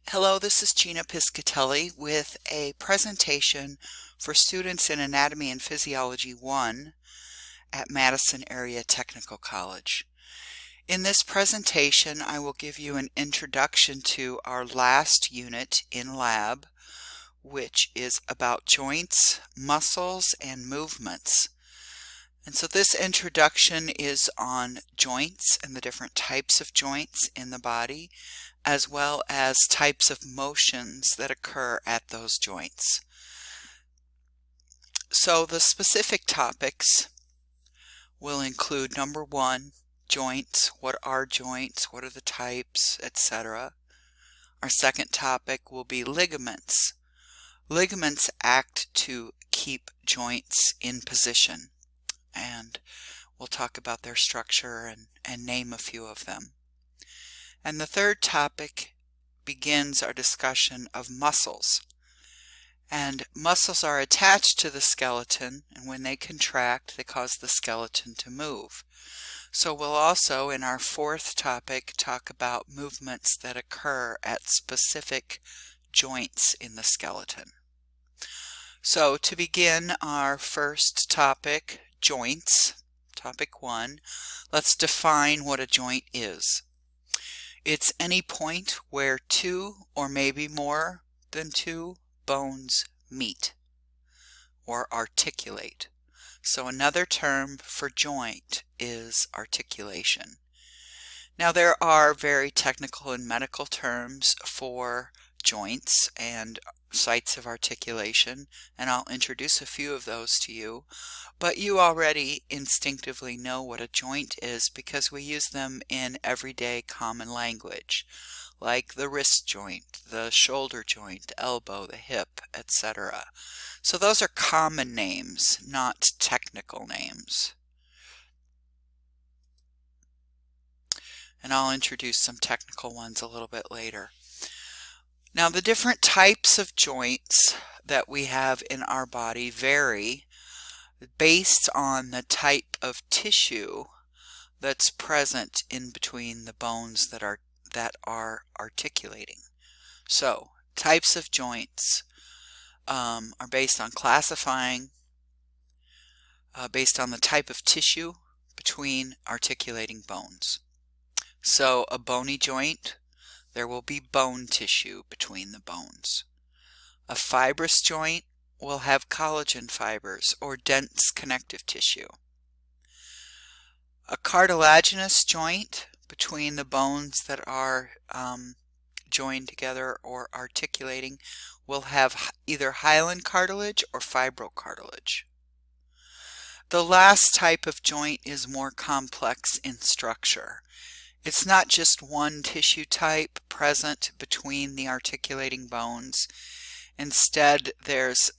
Hello, this is Gina Piscatelli with a presentation for students in Anatomy and Physiology 1 at Madison Area Technical College. In this presentation, I will give you an introduction to our last unit in lab, which is about joints, muscles, and movements. And so this introduction is on joints and the different types of joints in the body, as well as types of motions that occur at those joints. So the specific topics will include number 1, joints. What are joints? What are the types, etc. Our second topic will be ligaments. Ligaments act to keep joints in position, and we'll talk about their structure and name a few of them. And the third topic begins our discussion of muscles. And muscles are attached to the skeleton, and when they contract, they cause the skeleton to move. So we'll also, in our fourth topic, talk about movements that occur at specific joints in the skeleton. So to begin our first topic, joints, topic 1, let's define what a joint is. It's any point where 2 or maybe more than 2 bones meet or articulate. So another term for joint is articulation. Now there are very technical and medical terms for joints and sites of articulation, and I'll introduce a few of those to you, but you already instinctively know what a joint is because we use them in everyday common language, like the wrist joint, the shoulder joint, the elbow, the hip, etc. So those are common names, not technical names. And I'll introduce some technical ones a little bit later. Now the different types of joints that we have in our body vary based on the type of tissue that's present in between the bones that are articulating. So types of joints are based on classifying based on the type of tissue between articulating bones. So a bony joint, there will be bone tissue between the bones. A fibrous joint will have collagen fibers or dense connective tissue. A cartilaginous joint between the bones that are joined together or articulating will have either hyaline cartilage or fibrocartilage. The last type of joint is more complex in structure. It's not just one tissue type present between the articulating bones. Instead, there's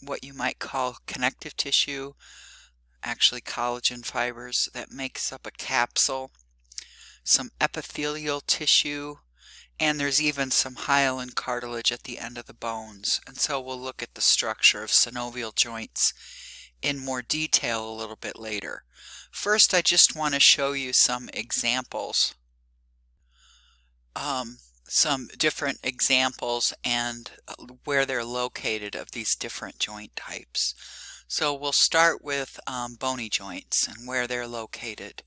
what you might call connective tissue, actually collagen fibers that makes up a capsule, some epithelial tissue, and there's even some hyaline cartilage at the end of the bones. And so we'll look at the structure of synovial joints in more detail a little bit later. First, I just want to show you some examples, some different examples and where they're located of these different joint types. So we'll start with bony joints and where they're located.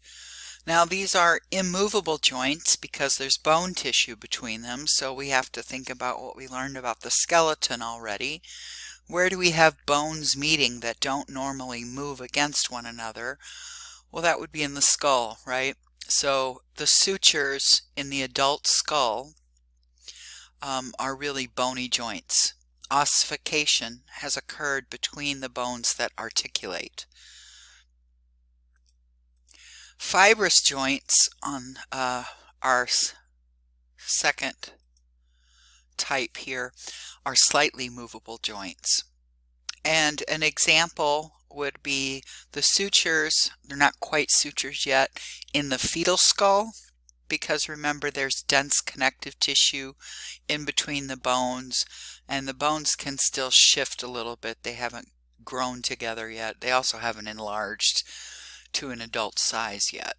Now these are immovable joints because there's bone tissue between them, so we have to think about what we learned about the skeleton already. Where do we have bones meeting that don't normally move against one another? Well, that would be in the skull, right? So the sutures in the adult skull are really bony joints. Ossification has occurred between the bones that articulate. Fibrous joints on our second type here are slightly movable joints. And an example would be the sutures, they're not quite sutures yet, in the fetal skull, because remember there's dense connective tissue in between the bones, and the bones can still shift a little bit. They haven't grown together yet. They also haven't enlarged to an adult size yet.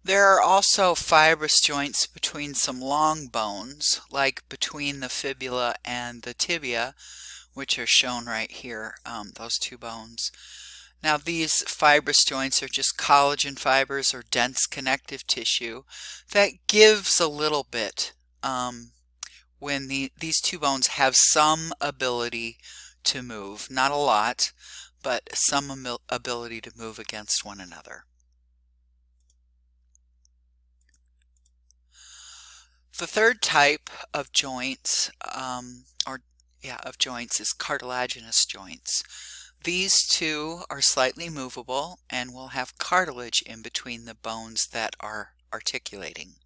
There are also fibrous joints between some long bones, like between the fibula and the tibia, which are shown right here, those two bones. Now these fibrous joints are just collagen fibers or dense connective tissue that gives a little bit when these two bones have some ability to move. Not a lot, but some ability to move against one another. The third type of joints, is cartilaginous joints. These two are slightly movable and will have cartilage in between the bones that are articulating.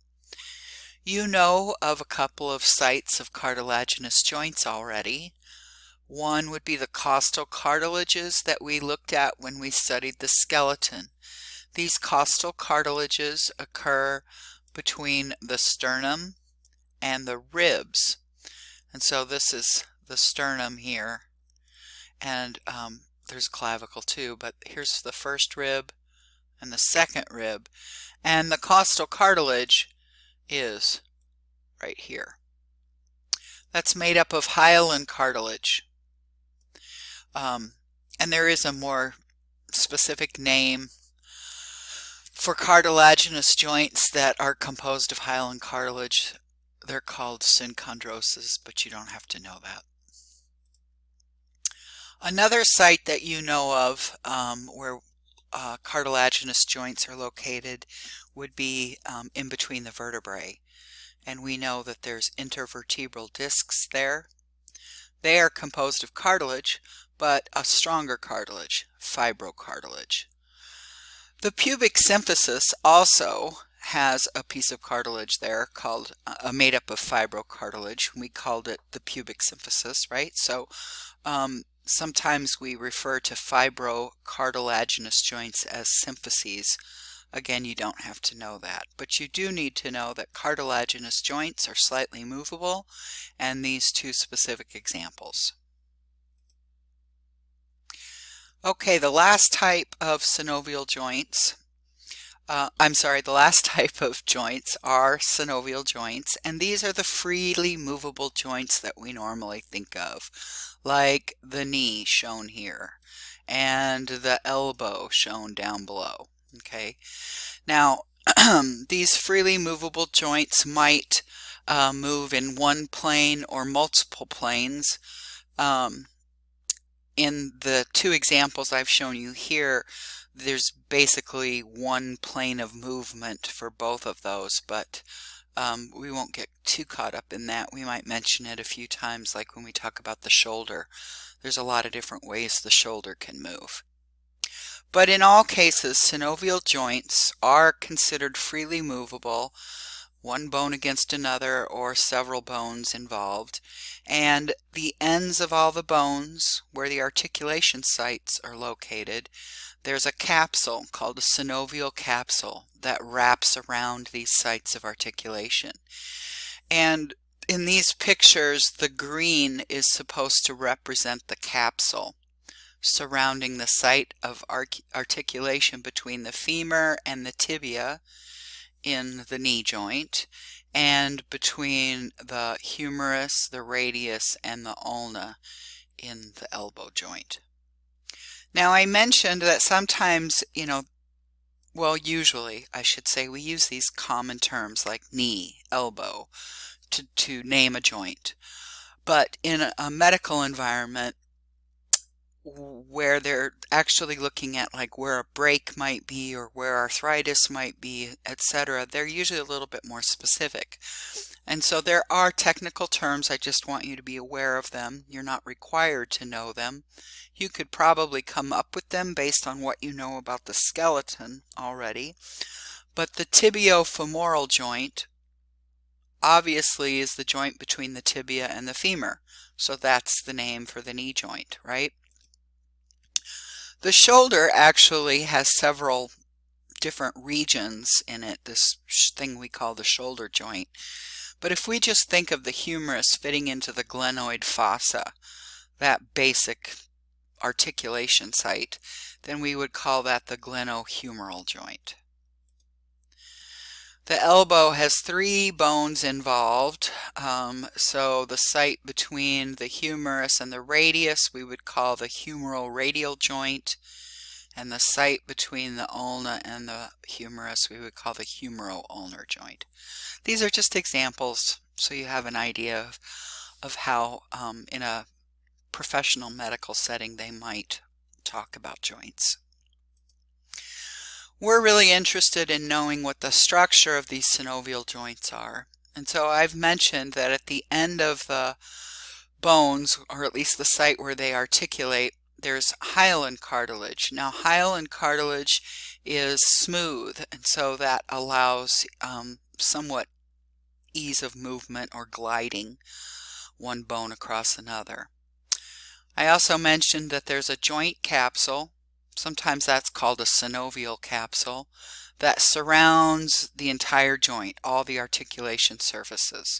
You know of a couple of sites of cartilaginous joints already. One would be the costal cartilages that we looked at when we studied the skeleton. These costal cartilages occur between the sternum and the ribs. And so this is the sternum here, and there's clavicle too, but here's the first rib and the second rib, and the costal cartilage is right here. That's made up of hyaline cartilage. And there is a more specific name for cartilaginous joints that are composed of hyaline cartilage. They're called synchondroses, but you don't have to know that. Another site that you know of where cartilaginous joints are located would be in between the vertebrae. And we know that there's intervertebral discs there. They are composed of cartilage, but a stronger cartilage, fibrocartilage. The pubic symphysis also has a piece of cartilage there called made up of fibrocartilage. We called it the pubic symphysis, right? So sometimes we refer to fibrocartilaginous joints as symphyses. Again, you don't have to know that, but you do need to know that cartilaginous joints are slightly movable, and these two specific examples. Okay, the last type of synovial joints, the last type of joints are synovial joints, and these are the freely movable joints that we normally think of, like the knee shown here, and the elbow shown down below. Okay, now these freely movable joints might move in one plane or multiple planes. In the two examples I've shown you here, there's basically one plane of movement for both of those, but we won't get too caught up in that. We might mention it a few times, like when we talk about the shoulder. There's a lot of different ways the shoulder can move. But in all cases, synovial joints are considered freely movable, one bone against another or several bones involved, and the ends of all the bones where the articulation sites are located, there's a capsule called a synovial capsule that wraps around these sites of articulation. And in these pictures, the green is supposed to represent the capsule surrounding the site of articulation between the femur and the tibia in the knee joint, and between the humerus, the radius, and the ulna in the elbow joint. Now I mentioned that sometimes, usually I should say, we use these common terms like knee, elbow to name a joint. But in a medical environment, where they're actually looking at like where a break might be or where arthritis might be, etc., they're usually a little bit more specific. And so there are technical terms. I just want you to be aware of them. You're not required to know them. You could probably come up with them based on what you know about the skeleton already. But the tibiofemoral joint obviously is the joint between the tibia and the femur. So that's the name for the knee joint, right? The shoulder actually has several different regions in it, this thing we call the shoulder joint. But if we just think of the humerus fitting into the glenoid fossa, that basic articulation site, then we would call that the glenohumeral joint. The elbow has 3 bones involved. So the site between the humerus and the radius we would call the humeral radial joint, and the site between the ulna and the humerus we would call the humero-ulnar joint. These are just examples so you have an idea of how in a professional medical setting they might talk about joints. We're really interested in knowing what the structure of these synovial joints are. And so I've mentioned that at the end of the bones, or at least the site where they articulate, there's hyaline cartilage. Now hyaline cartilage is smooth, and so that allows somewhat ease of movement or gliding one bone across another. I also mentioned that there's a joint capsule. Sometimes that's called a synovial capsule that surrounds the entire joint, all the articulation surfaces.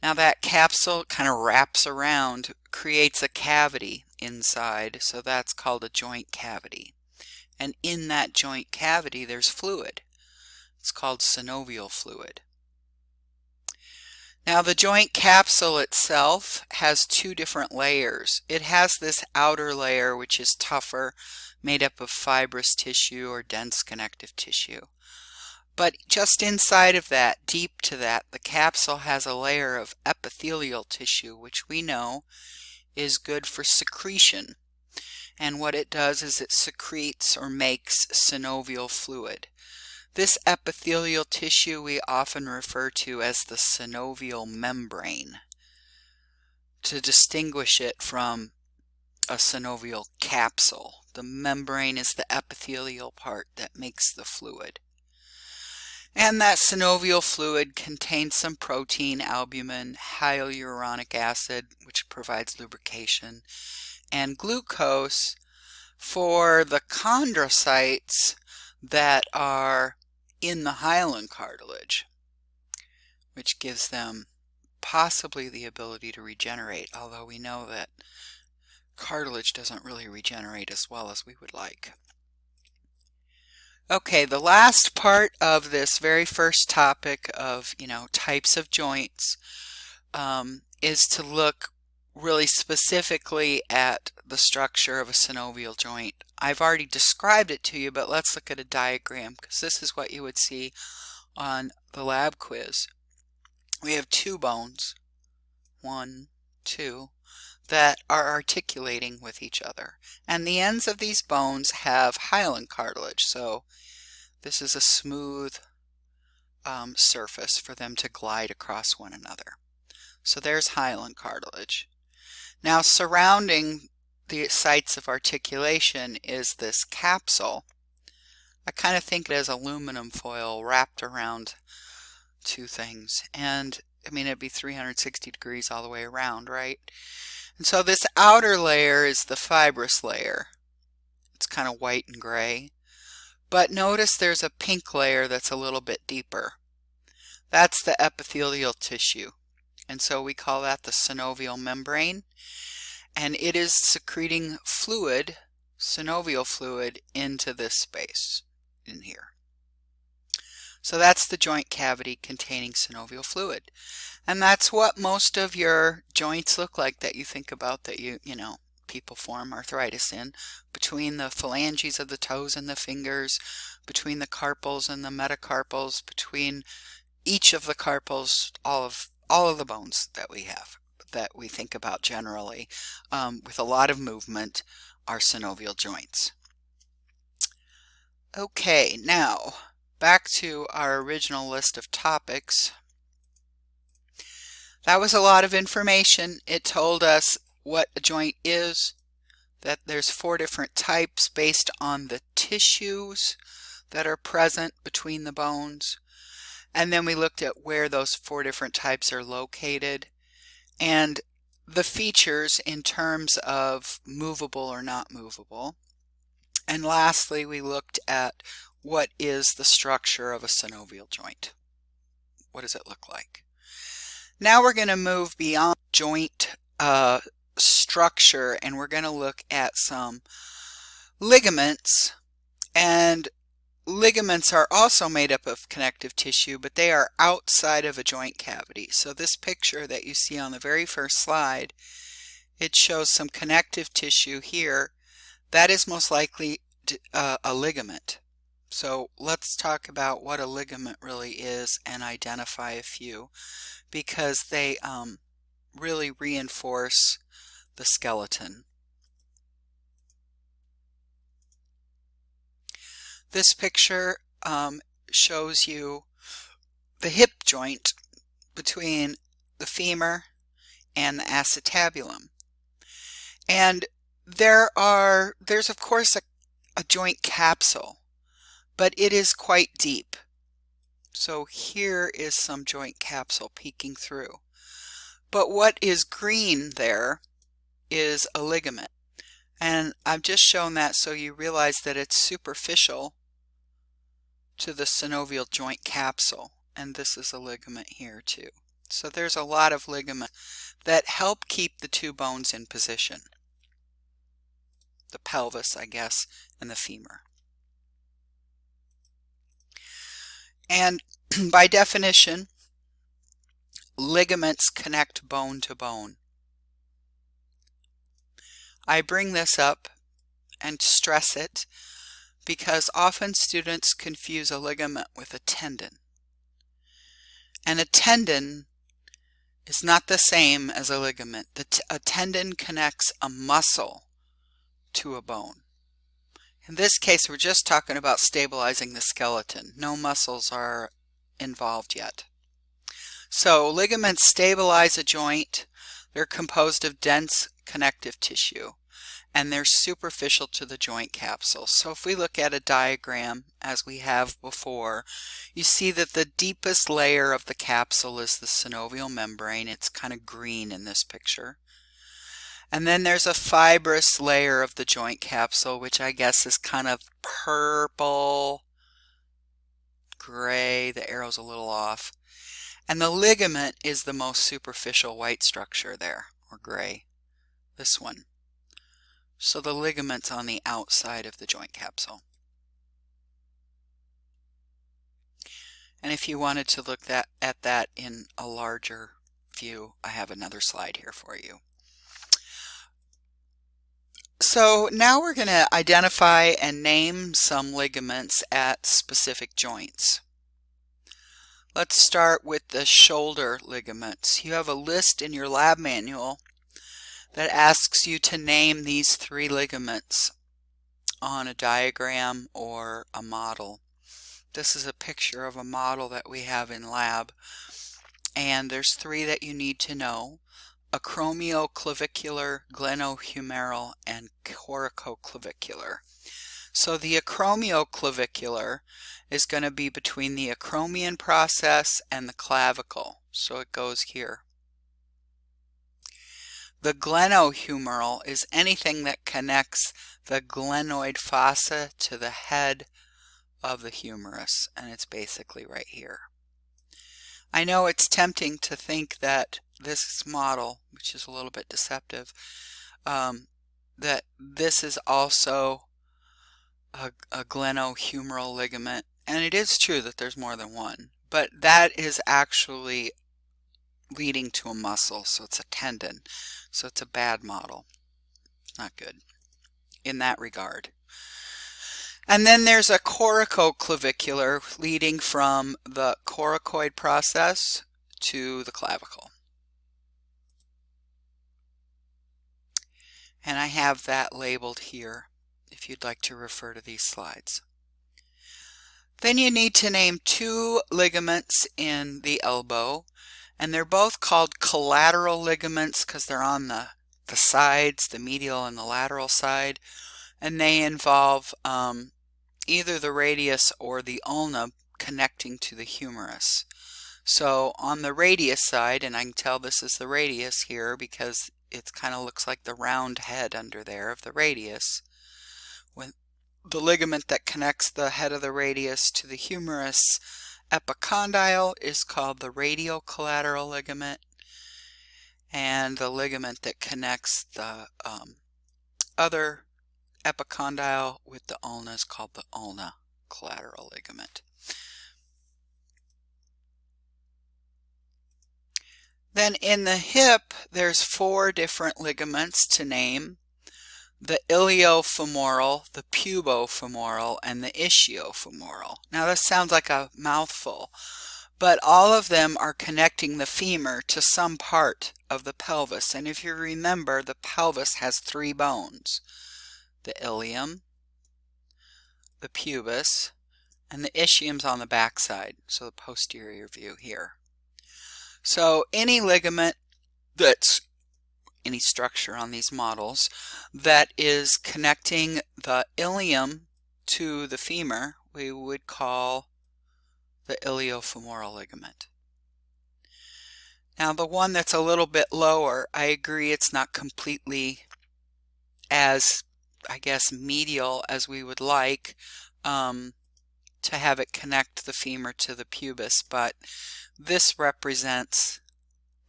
Now that capsule kind of wraps around, creates a cavity inside, so that's called a joint cavity. And in that joint cavity there's fluid. It's called synovial fluid. Now the joint capsule itself has 2 different layers. It has this outer layer which is tougher, made up of fibrous tissue or dense connective tissue. But just inside of that, deep to that, the capsule has a layer of epithelial tissue which we know is good for secretion. And what it does is it secretes or makes synovial fluid. This epithelial tissue we often refer to as the synovial membrane to distinguish it from a synovial capsule. The membrane is the epithelial part that makes the fluid. And that synovial fluid contains some protein, albumin, hyaluronic acid, which provides lubrication, and glucose for the chondrocytes that are in the hyaline cartilage, which gives them possibly the ability to regenerate, although we know that cartilage doesn't really regenerate as well as we would like. Okay, the last part of this very first topic of, types of joints is to look really specifically at the structure of a synovial joint. I've already described it to you, but let's look at a diagram, because this is what you would see on the lab quiz. We have 2 bones, 1, 2, that are articulating with each other. And the ends of these bones have hyaline cartilage, so this is a smooth surface for them to glide across one another. So there's hyaline cartilage. Now surrounding the sites of articulation is this capsule. I kind of think it as aluminum foil wrapped around 2 things. And I mean, it'd be 360 degrees all the way around, right? And so this outer layer is the fibrous layer. It's kind of white and gray. But notice there's a pink layer that's a little bit deeper. That's the epithelial tissue. And so we call that the synovial membrane. And it is secreting fluid, synovial fluid, into this space in here. So that's the joint cavity containing synovial fluid. And that's what most of your joints look like that you think about, that people form arthritis in, between the phalanges of the toes and the fingers, between the carpals and the metacarpals, between each of the carpals, all of the bones that we have, that we think about generally, with a lot of movement, are synovial joints. Okay, now back to our original list of topics. That was a lot of information. It told us what a joint is, that there's 4 different types based on the tissues that are present between the bones. And then we looked at where those 4 different types are located and the features in terms of movable or not movable. And lastly, we looked at what is the structure of a synovial joint. What does it look like? Now we're going to move beyond joint structure, and we're going to look at some ligaments. And ligaments are also made up of connective tissue, but they are outside of a joint cavity. So this picture that you see on the very first slide, it shows some connective tissue here. That is most likely a ligament. So let's talk about what a ligament really is and identify a few, because they really reinforce the skeleton. This picture shows you the hip joint between the femur and the acetabulum. And there's of course a joint capsule, but it is quite deep. So here is some joint capsule peeking through. But what is green there is a ligament. And I've just shown that so you realize that it's superficial to the synovial joint capsule. And this is a ligament here too. So there's a lot of ligament that help keep the two bones in position. The pelvis, I guess, and the femur. And by definition, ligaments connect bone to bone. I bring this up and stress it because often students confuse a ligament with a tendon. And a tendon is not the same as a ligament. A tendon connects a muscle to a bone. In this case, we're just talking about stabilizing the skeleton. No muscles are involved yet. So ligaments stabilize a joint. They're composed of dense connective tissue, and they're superficial to the joint capsule. So if we look at a diagram as we have before, you see that the deepest layer of the capsule is the synovial membrane. It's kind of green in this picture. And then there's a fibrous layer of the joint capsule, which I guess is kind of purple, gray. The arrow's a little off. And the ligament is the most superficial white structure there, or gray. This one. So the ligament's on the outside of the joint capsule. And if you wanted to look at that in a larger view, I have another slide here for you. So now we're going to identify and name some ligaments at specific joints. Let's start with the shoulder ligaments. You have a list in your lab manual that asks you to name these 3 ligaments on a diagram or a model. This is a picture of a model that we have in lab, and there's 3 that you need to know: acromioclavicular, glenohumeral, and coricoclavicular. So the acromioclavicular is going to be between the acromion process and the clavicle. So it goes here. The glenohumeral is anything that connects the glenoid fossa to the head of the humerus, and it's basically right here. I know it's tempting to think that this model, which is a little bit deceptive, that this is also a glenohumeral ligament, and it is true that there's more than one, but that is actually leading to a muscle, so it's a tendon. So it's a bad model. It's not good in that regard. And then there's a coricoclavicular leading from the coracoid process to the clavicle. And I have that labeled here if you'd like to refer to these slides. Then you need to name 2 ligaments in the elbow, and they're both called collateral ligaments because they're on the sides, the medial and the lateral side, and they involve either the radius or the ulna connecting to the humerus. So on the radius side, and I can tell this is the radius here because it kind of looks like the round head under there of the radius. When the ligament that connects the head of the radius to the humerus epicondyle is called the radiocollateral ligament, and the ligament that connects the other epicondyle with the ulna is called the ulna. collateral ligament. Then in the hip, there's 4 different ligaments to name: the iliofemoral, the pubofemoral, and the ischiofemoral. Now this sounds like a mouthful, but all of them are connecting the femur to some part of the pelvis. And if you remember, the pelvis has 3 bones: the ilium, the pubis, and the ischium's on the back side, so the posterior view here. So any ligament that's any structure on these models that is connecting the ilium to the femur, we would call the iliofemoral ligament. Now the one that's a little bit lower, I agree it's not completely as, I guess, medial as we would like to have it connect the femur to the pubis, but this represents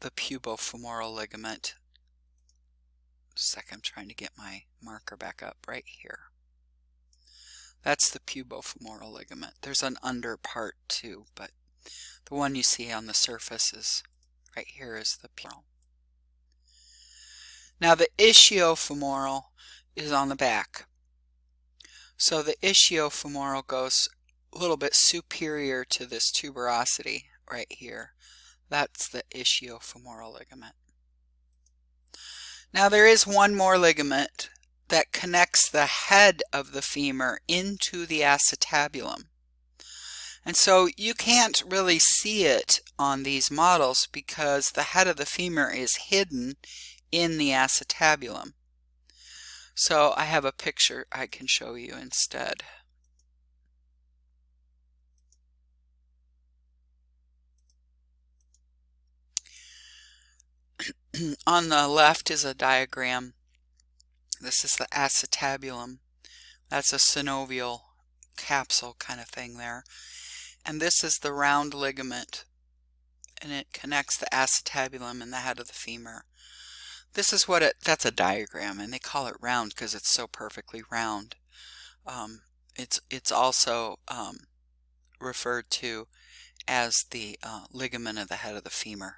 the pubofemoral ligament. I'm trying to get my marker back up right here. That's the pubofemoral ligament. There's an under part too, but the one you see on the surface is right here is the pubofemoral. Now the ischiofemoral is on the back. So the ischiofemoral goes a little bit superior to this tuberosity right here. That's the ischiofemoral ligament. Now there is one more ligament that connects the head of the femur into the acetabulum. And so you can't really see it on these models because the head of the femur is hidden in the acetabulum. So I have a picture I can show you instead. On the left is a diagram. This is the acetabulum. That's a synovial capsule kind of thing there. And this is the round ligament, and it connects the acetabulum and the head of the femur. This is what that's a diagram, and they call it round because it's so perfectly round. It's also referred to as the ligament of the head of the femur.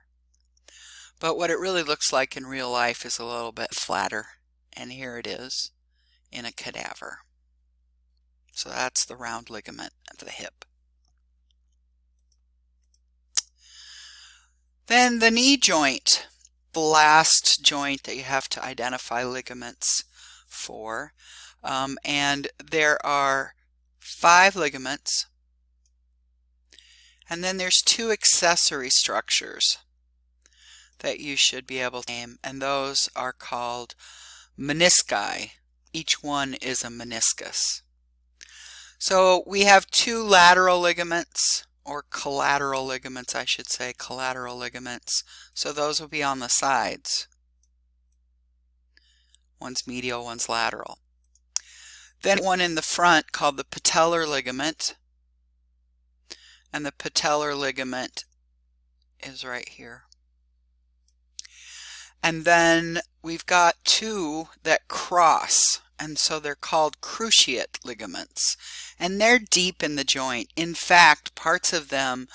But what it really looks like in real life is a little bit flatter, and here it is in a cadaver. So that's the round ligament of the hip. Then the knee joint, the last joint that you have to identify ligaments for. And there are 5 ligaments, and then there's 2 accessory structures that you should be able to name, and those are called menisci. Each one is a meniscus. So we have 2 lateral ligaments, or collateral ligaments, I should say, collateral ligaments. So those will be on the sides. One's medial, one's lateral. Then one in the front called the patellar ligament, and the patellar ligament is right here. And then we've got 2 that cross, and so they're called cruciate ligaments, and they're deep in the joint. In fact, parts of them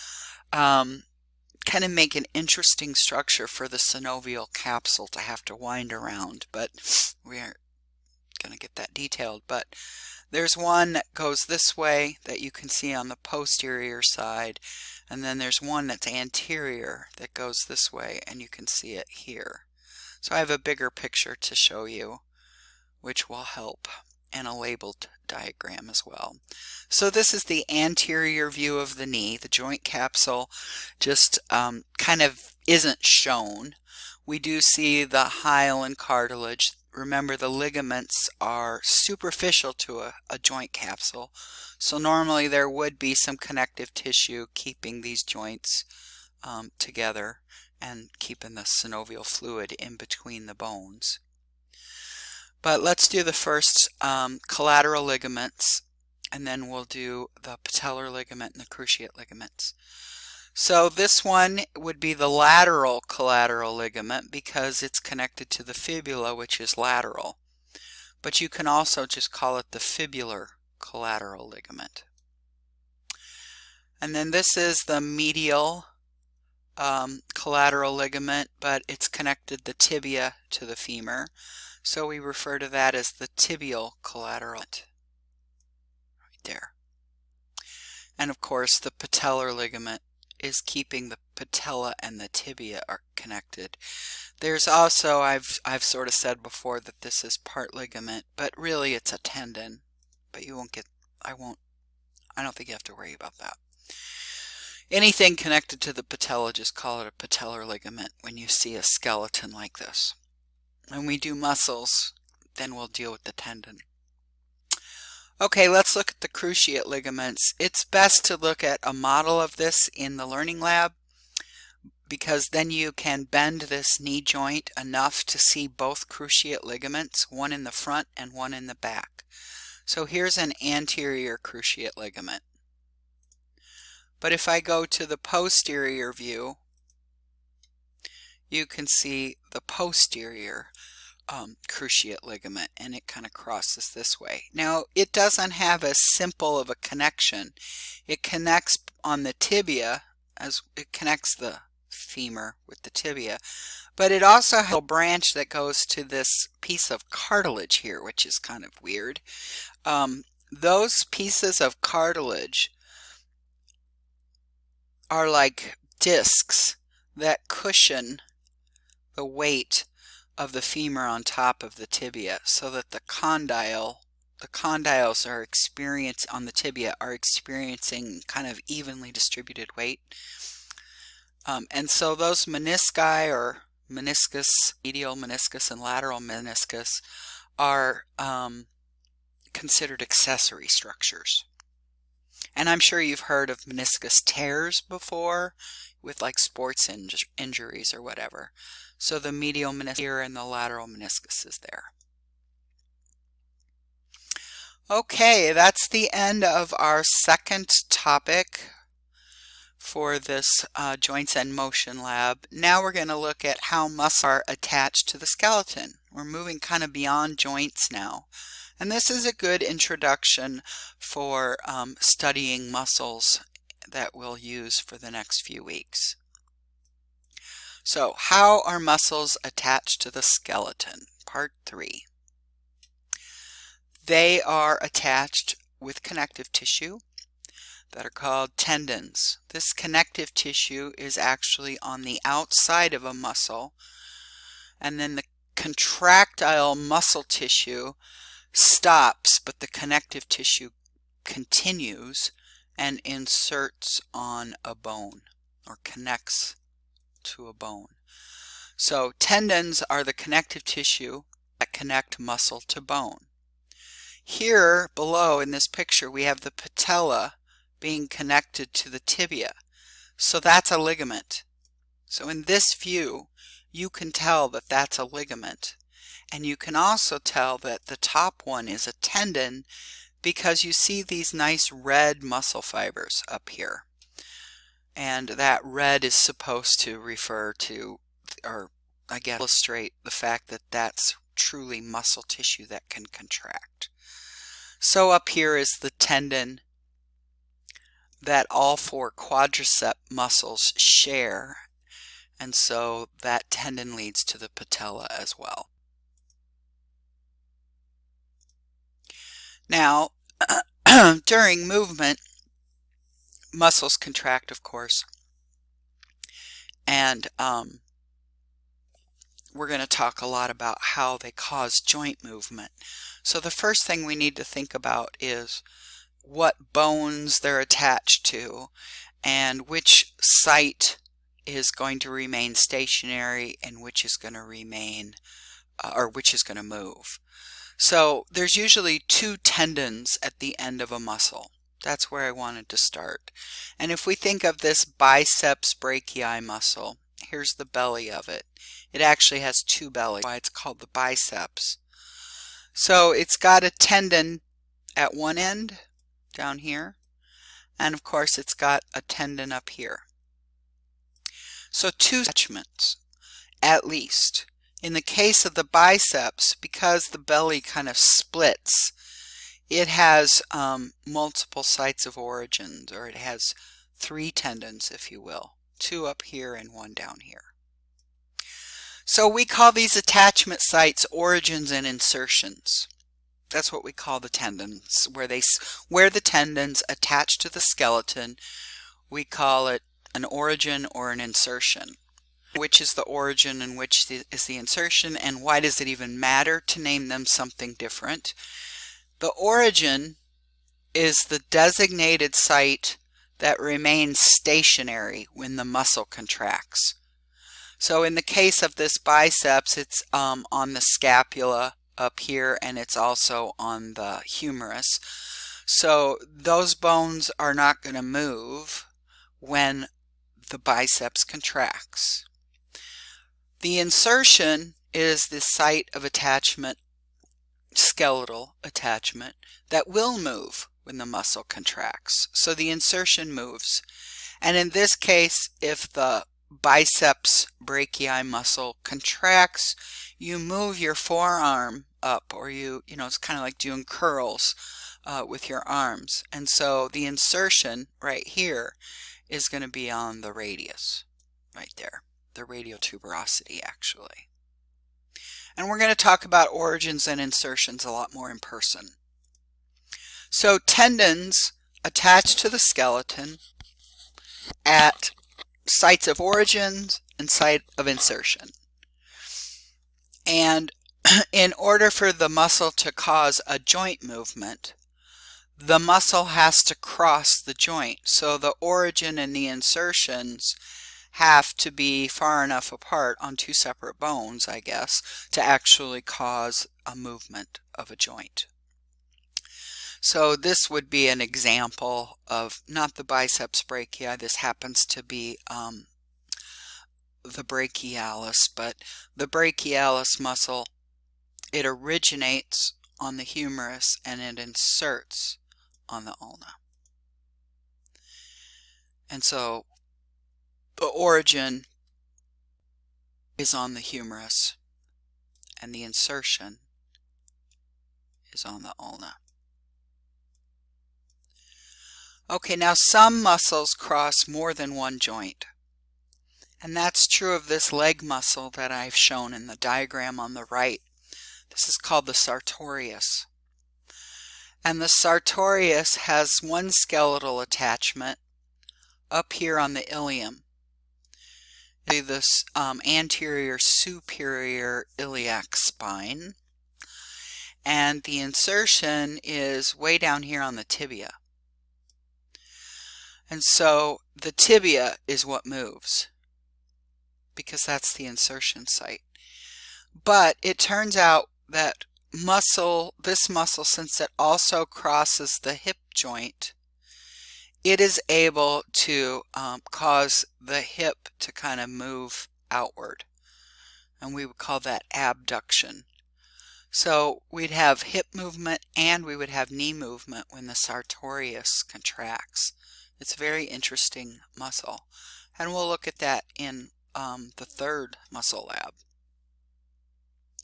kind of make an interesting structure for the synovial capsule to have to wind around, but we aren't going to get that detailed. But there's one that goes this way that you can see on the posterior side, and then there's one that's anterior that goes this way, and you can see it here. So I have a bigger picture to show you, which will help, and a labeled diagram as well. So this is the anterior view of the knee. The joint capsule just kind of isn't shown. We do see the hyaline cartilage. Remember, the ligaments are superficial to a joint capsule, so normally there would be some connective tissue keeping these joints together and keeping the synovial fluid in between the bones. But let's do the first collateral ligaments, and then we'll do the patellar ligament and the cruciate ligaments. So this one would be the lateral collateral ligament because it's connected to the fibula, which is lateral. But you can also just call it the fibular collateral ligament. And then this is the medial collateral ligament, but it's connected the tibia to the femur. So we refer to that as the tibial collateral, right there. And of course the patellar ligament is keeping the patella and the tibia are connected. There's also, I've sort of said before that this is part ligament, but really it's a tendon. But you won't get, I don't think you have to worry about that. Anything connected to the patella, just call it a patellar ligament when you see a skeleton like this. When we do muscles, then we'll deal with the tendon. Okay, let's look at the cruciate ligaments. It's best to look at a model of this in the learning lab, because then you can bend this knee joint enough to see both cruciate ligaments, one in the front and one in the back. So here's an anterior cruciate ligament. But if I go to the posterior view, you can see the posterior cruciate ligament, and it kind of crosses this way. Now it doesn't have as simple of a connection. It connects on the tibia, as it connects the femur with the tibia, but it also has a branch that goes to this piece of cartilage here, which is kind of weird. Those pieces of cartilage are like discs that cushion the weight of the femur on top of the tibia, so that the condyles are on the tibia are experiencing kind of evenly distributed weight. And so those menisci, or meniscus, medial meniscus and lateral meniscus, are considered accessory structures. And I'm sure you've heard of meniscus tears before with like sports injuries or whatever. So the medial meniscus here and the lateral meniscus is there. Okay, that's the end of our second topic for this Joints and Motion Lab. Now we're going to look at how muscles are attached to the skeleton. We're moving kind of beyond joints now. And this is a good introduction for studying muscles that we'll use for the next few weeks. So, how are muscles attached to the skeleton? Part 3. They are attached with connective tissue that are called tendons. This connective tissue is actually on the outside of a muscle, and then the contractile muscle tissue stops, but the connective tissue continues and inserts on a bone or connects to a bone. So tendons are the connective tissue that connect muscle to bone. Here below in this picture we have the patella being connected to the tibia. So that's a ligament. So in this view you can tell that that's a ligament. And you can also tell that the top one is a tendon because you see these nice red muscle fibers up here. And that red is supposed to refer to, or I guess illustrate the fact that that's truly muscle tissue that can contract. So up here is the tendon that all 4 quadricep muscles share. And so that tendon leads to the patella as well. Now, during movement, muscles contract, of course, and we're going to talk a lot about how they cause joint movement. So the first thing we need to think about is what bones they're attached to and which site is going to remain stationary and which is going to remain or which is going to move. So there's usually 2 tendons at the end of a muscle. That's where I wanted to start. And if we think of this biceps brachii muscle, here's the belly of it. It actually has 2 bellies, why it's called the biceps. So it's got a tendon at one end, down here, and of course it's got a tendon up here. So 2 attachments, at least. In the case of the biceps, because the belly kind of splits, it has multiple sites of origin, or it has 3 tendons, if you will, 2 up here and 1 down here. So we call these attachment sites origins and insertions. That's what we call the tendons, where the tendons attach to the skeleton. We call it an origin or an insertion. Which is the origin and which is the insertion, and why does it even matter to name them something different? The origin is the designated site that remains stationary when the muscle contracts. So in the case of this biceps, it's on the scapula up here, and it's also on the humerus. So those bones are not going to move when the biceps contracts. The insertion is the site of attachment, skeletal attachment, that will move when the muscle contracts. So the insertion moves. And in this case, if the biceps brachii muscle contracts, you move your forearm up, or it's kind of like doing curls with your arms. And so the insertion right here is going to be on the radius, right there. The radiotuberosity, actually. And we're going to talk about origins and insertions a lot more in person. So tendons attach to the skeleton at sites of origins and site of insertion. And in order for the muscle to cause a joint movement, the muscle has to cross the joint. So the origin and the insertions have to be far enough apart on 2 separate bones, I guess, to actually cause a movement of a joint. So this would be an example of not the biceps brachii. This happens to be the brachialis, but the brachialis muscle, it originates on the humerus and it inserts on the ulna. And so the origin is on the humerus and the insertion is on the ulna. Okay, now some muscles cross more than one joint. And that's true of this leg muscle that I've shown in the diagram on the right. This is called the sartorius. And the sartorius has one skeletal attachment up here on the ilium. This anterior superior iliac spine. And the insertion is way down here on the tibia. And so the tibia is what moves, because that's the insertion site. But it turns out that this muscle, since it also crosses the hip joint, it is able to cause the hip to kind of move outward. And we would call that abduction. So we'd have hip movement and we would have knee movement when the sartorius contracts. It's a very interesting muscle. And we'll look at that in the third muscle lab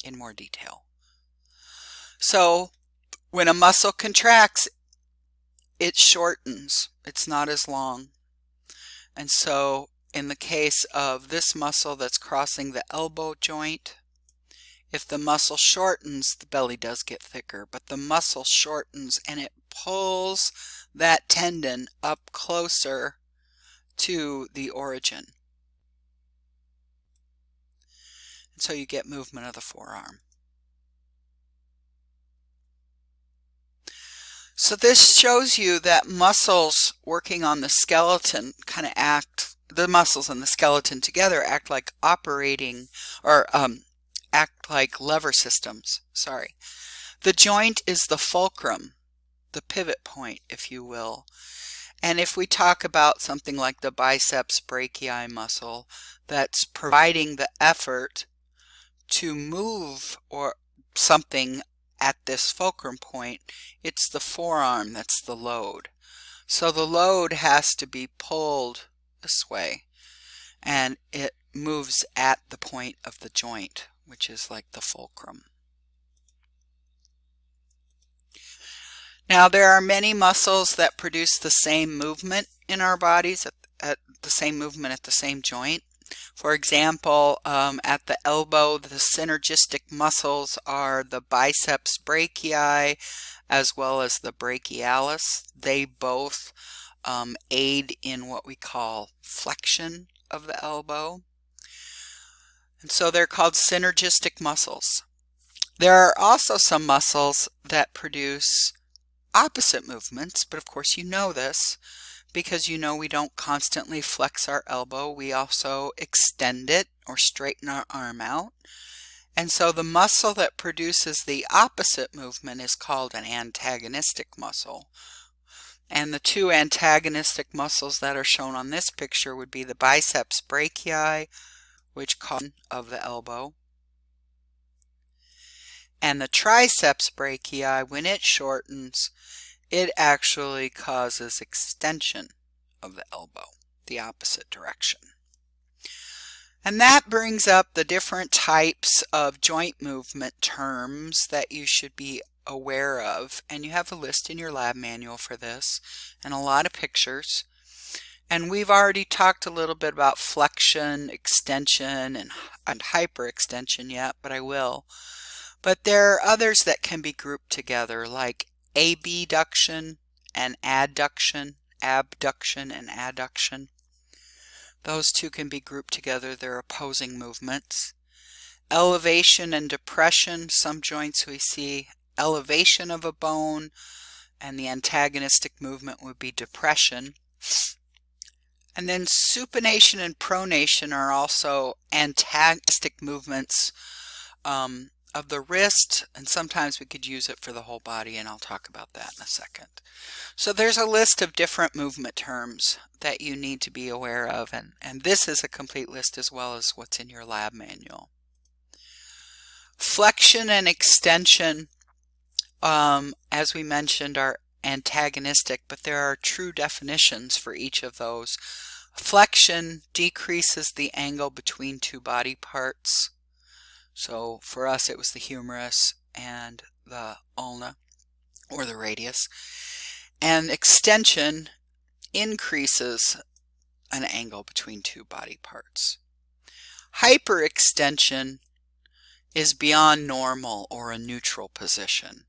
in more detail. So when a muscle contracts, it shortens. It's not as long. And so in the case of this muscle that's crossing the elbow joint, if the muscle shortens, the belly does get thicker, but the muscle shortens and it pulls that tendon up closer to the origin. And so you get movement of the forearm. So this shows you that muscles working on the skeleton kind of the muscles and the skeleton together act like act like lever systems. Sorry. The joint is the fulcrum, the pivot point, if you will. And if we talk about something like the biceps brachii muscle that's providing the effort to move or something at this fulcrum point, it's the forearm that's the load. So the load has to be pulled this way, and it moves at the point of the joint, which is like the fulcrum. Now there are many muscles that produce the same movement in our bodies at the same movement at the same joint. For example, at the elbow, the synergistic muscles are the biceps brachii as well as the brachialis. They both aid in what we call flexion of the elbow. And so they're called synergistic muscles. There are also some muscles that produce opposite movements, but of course you know this because you know we don't constantly flex our elbow. We also extend it or straighten our arm out. And so the muscle that produces the opposite movement is called an antagonistic muscle. And the two antagonistic muscles that are shown on this picture would be the biceps brachii, which cause of the elbow, and the triceps brachii. When it shortens, it actually causes extension of the elbow, the opposite direction. And that brings up the different types of joint movement terms that you should be aware of. And you have a list in your lab manual for this and a lot of pictures. And we've already talked a little bit about flexion, extension, and hyperextension yet, but I will. But there are others that can be grouped together, like abduction and adduction, abduction and adduction. Those two can be grouped together. They're opposing movements. Elevation and depression. Some joints we see elevation of a bone, and the antagonistic movement would be depression. And then supination and pronation are also antagonistic movements of the wrist, and sometimes we could use it for the whole body, and I'll talk about that in a second. So there's a list of different movement terms that you need to be aware of, and this is a complete list as well as what's in your lab manual. Flexion and extension, as we mentioned, are antagonistic, but there are true definitions for each of those. Flexion decreases the angle between two body parts. So for us it was the humerus and the ulna, or the radius. And extension increases an angle between two body parts. Hyperextension is beyond normal or a neutral position.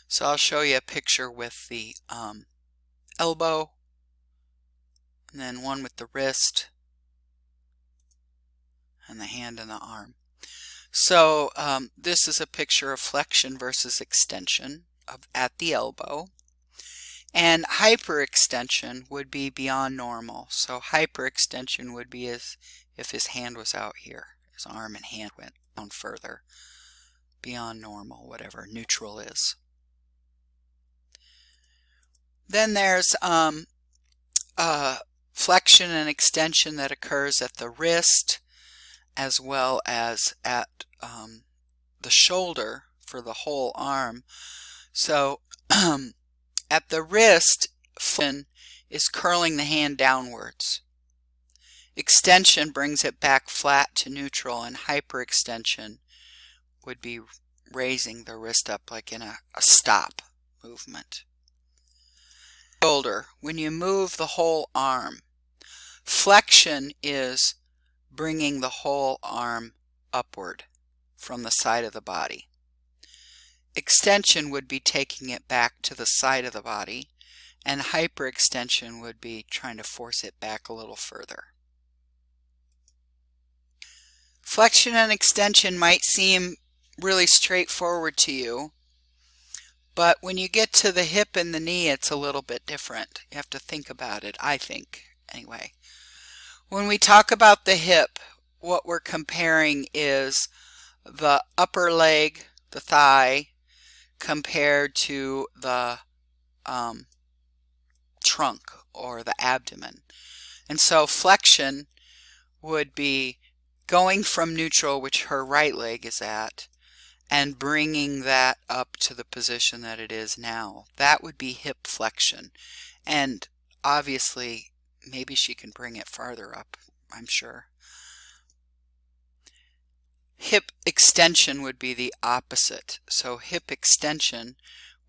So I'll show you a picture with the elbow, and then one with the wrist, and the hand and the arm. So this is a picture of flexion versus extension at the elbow. And hyperextension would be beyond normal. So hyperextension would be as if his hand was out here. His arm and hand went down further. Beyond normal, whatever neutral is. Then there's flexion and extension that occurs at the wrist as well as at the shoulder for the whole arm. So at the wrist, flexion is curling the hand downwards. Extension brings it back flat to neutral, and hyperextension would be raising the wrist up like in a stop movement. Shoulder, when you move the whole arm, flexion is bringing the whole arm upward from the side of the body. Extension would be taking it back to the side of the body, and hyperextension would be trying to force it back a little further. Flexion and extension might seem really straightforward to you, but when you get to the hip and the knee, it's a little bit different. You have to think about it, I think, anyway. When we talk about the hip, what we're comparing is the upper leg, the thigh, compared to the trunk or the abdomen. And so flexion would be going from neutral, which her right leg is at, and bringing that up to the position that it is now. That would be hip flexion. And obviously, maybe she can bring it farther up, I'm sure. Hip extension would be the opposite. So hip extension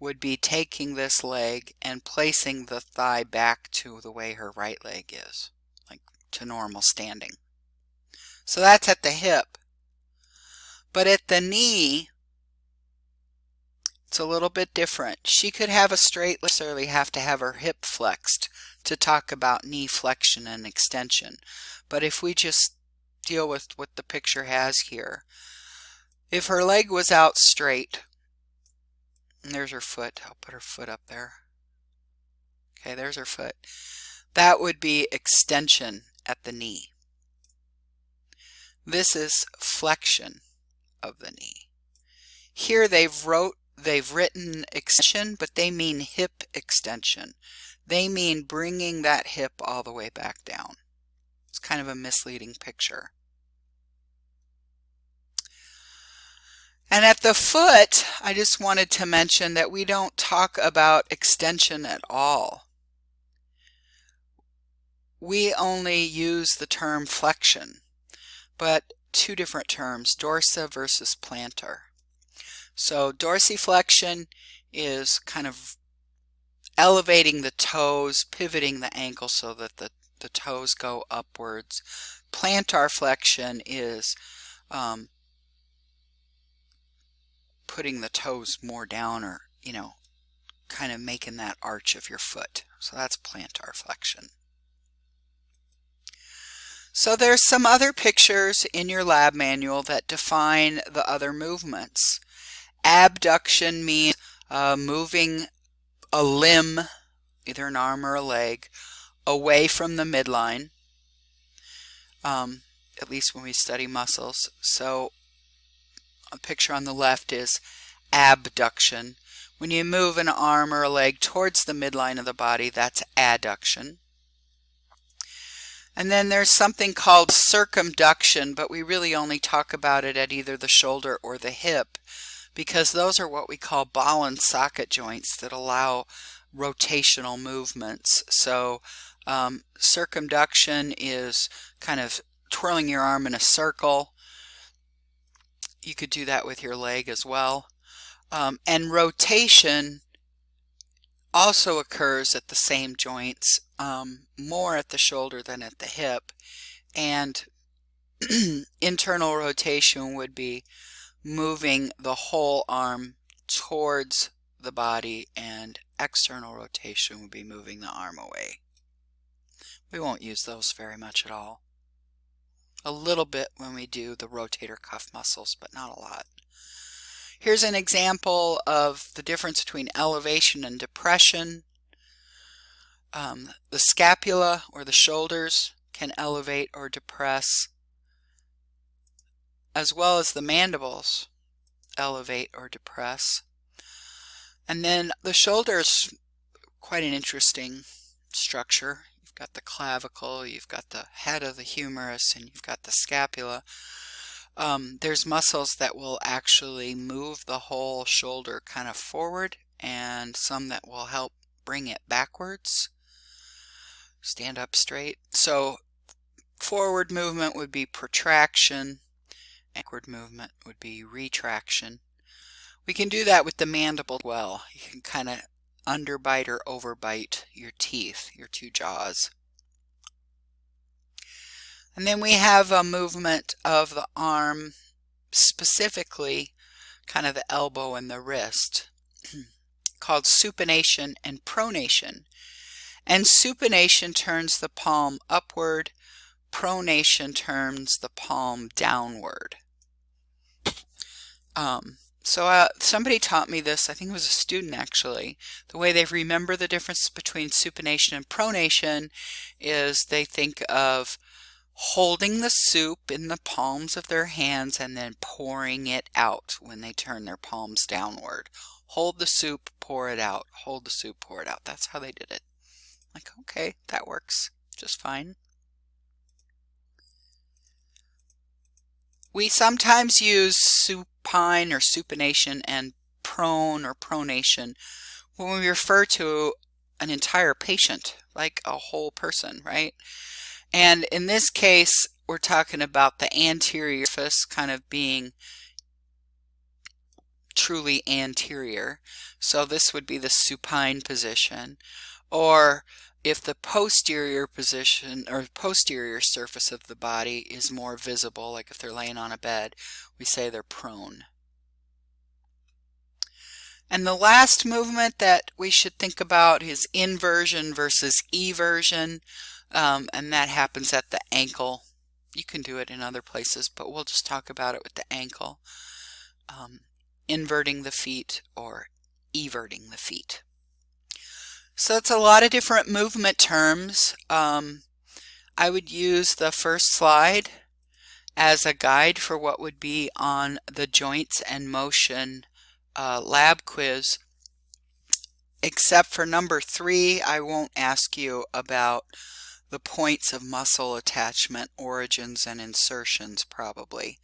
would be taking this leg and placing the thigh back to the way her right leg is, like to normal standing. So that's at the hip. But at the knee, it's a little bit different. She could have a straight, necessarily have to have her hip flexed to talk about knee flexion and extension. But if we just deal with what the picture has here, if her leg was out straight, and there's her foot, I'll put her foot up there. Okay, there's her foot. That would be extension at the knee. This is flexion of the knee. Here they've written extension, but they mean hip extension. They mean bringing that hip all the way back down. It's kind of a misleading picture. And at the foot, I just wanted to mention that we don't talk about extension at all. We only use the term flexion, but two different terms, dorsa versus plantar. So dorsiflexion is kind of elevating the toes, pivoting the ankle so that the toes go upwards. Plantar flexion is putting the toes more down, or kind of making that arch of your foot. So that's plantar flexion. So there's some other pictures in your lab manual that define the other movements. Abduction means moving a limb, either an arm or a leg, away from the midline, at least when we study muscles. So a picture on the left is abduction. When you move an arm or a leg towards the midline of the body, that's adduction. And then there's something called circumduction, but we really only talk about it at either the shoulder or the hip, because those are what we call ball and socket joints that allow rotational movements. So circumduction is kind of twirling your arm in a circle. You could do that with your leg as well. And rotation also occurs at the same joints, more at the shoulder than at the hip. And internal rotation would be moving the whole arm towards the body, and external rotation would be moving the arm away. We won't use those very much at all. A little bit when we do the rotator cuff muscles, but not a lot. Here's an example of the difference between elevation and depression. The scapula or the shoulders can elevate or depress, as well as the mandibles elevate or depress. And then the shoulder is quite an interesting structure. You've got the clavicle, you've got the head of the humerus, and you've got the scapula. There's muscles that will actually move the whole shoulder kind of forward, and some that will help bring it backwards. Stand up straight. So forward movement would be protraction, backward movement would be retraction. We can do that with the mandible as well. You can kind of underbite or overbite your teeth, your two jaws. And then we have a movement of the arm, specifically kind of the elbow and the wrist, called supination and pronation. And supination turns the palm upward, pronation turns the palm downward. So somebody taught me this, I think it was a student actually. The way they remember the difference between supination and pronation is they think of holding the soup in the palms of their hands and then pouring it out when they turn their palms downward. Hold the soup, pour it out. Hold the soup, pour it out. That's how they did it. Like, okay, that works just fine. We sometimes use supine or supination and prone or pronation when we refer to an entire patient, like a whole person, right? And in this case, we're talking about the anterior surface kind of being truly anterior. So this would be the supine position. Or if the posterior position or posterior surface of the body is more visible, like if they're laying on a bed, we say they're prone. And the last movement that we should think about is inversion versus eversion, and that happens at the ankle. You can do it in other places, but we'll just talk about it with the ankle. Inverting the feet or everting the feet. So it's a lot of different movement terms. I would use the first slide as a guide for what would be on the Joints and Motion lab quiz. Except for number 3, I won't ask you about the points of muscle attachment, origins, and insertions probably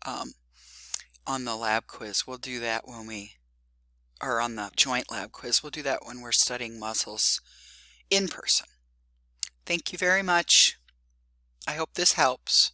on the lab quiz. We'll do that when or on the joint lab quiz. We'll do that when we're studying muscles in person. Thank you very much. I hope this helps.